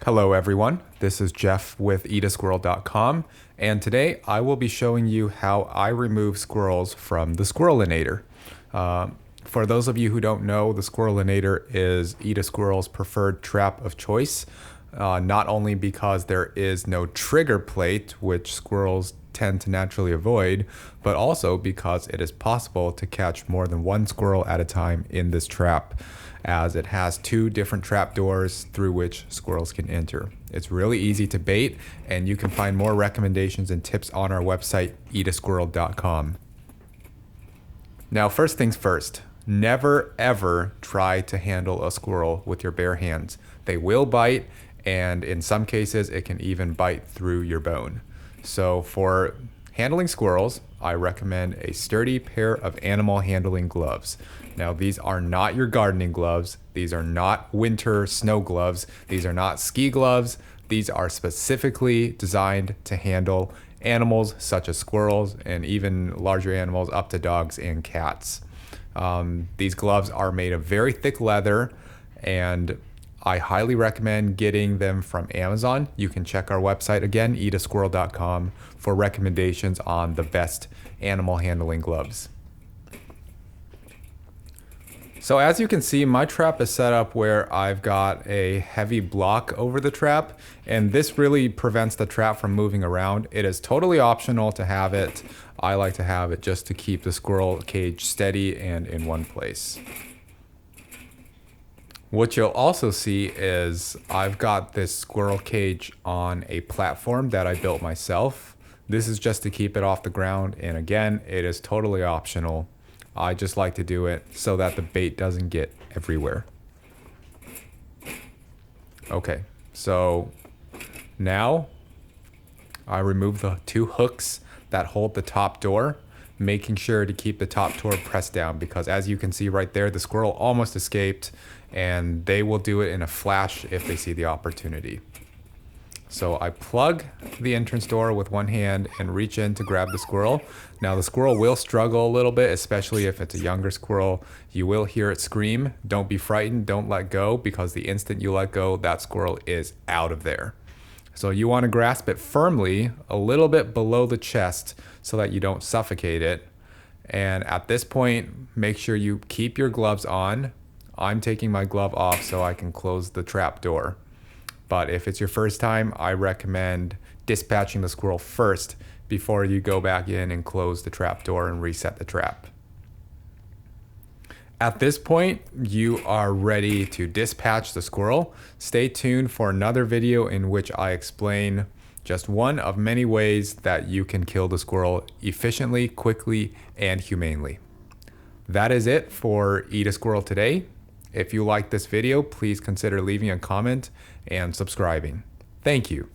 Hello everyone, this is Jeff with eatasquirrel.com, and today I will be showing you how I remove squirrels from the Squirrelinator. For those of you who don't know, the Squirrelinator is Eat a Squirrel's preferred trap of choice, not only because there is no trigger plate, which squirrels tend to naturally avoid, but also because it is possible to catch more than one squirrel at a time in this trap, as it has two different trap doors through which squirrels can enter. It's really easy to bait, and you can find more recommendations and tips on our website, eatasquirrel.com. Now, first things first, never ever try to handle a squirrel with your bare hands. They will bite, and in some cases, it can even bite through your bone. So for handling squirrels, I recommend a sturdy pair of animal handling gloves. Now, these are not your gardening gloves. These are not winter snow gloves. These are not ski gloves. These are specifically designed to handle animals such as squirrels and even larger animals up to dogs and cats. These gloves are made of very thick leather, and I highly recommend getting them from Amazon. You can check our website again, eatasquirrel.com, for recommendations on the best animal handling gloves. So as you can see, my trap is set up where I've got a heavy block over the trap, and this really prevents the trap from moving around. It is totally optional to have it. I like to have it just to keep the squirrel cage steady and in one place. What you'll also see is I've got this squirrel cage on a platform that I built myself. This is just to keep it off the ground, and again, it is totally optional. I just like to do it so that the bait doesn't get everywhere. Okay, so now I remove the two hooks that hold the top door, making sure to keep the top door pressed down, because as you can see right there, the squirrel almost escaped, and they will do it in a flash if they see the opportunity. So I plug the entrance door with one hand and reach in to grab the squirrel. Now the squirrel will struggle a little bit, especially if it's a younger squirrel. You will hear it scream. Don't be frightened, don't let go, because the instant you let go, that squirrel is out of there. So you want to grasp it firmly a little bit below the chest so that you don't suffocate it. And at this point, make sure you keep your gloves on. I'm taking my glove off so I can close the trap door. But if it's your first time, I recommend dispatching the squirrel first before you go back in and close the trap door and reset the trap. At this point, you are ready to dispatch the squirrel. Stay tuned for another video in which I explain just one of many ways that you can kill the squirrel efficiently, quickly, and humanely. That is it for Eat a Squirrel today. If you like this video, please consider leaving a comment and subscribing. Thank you.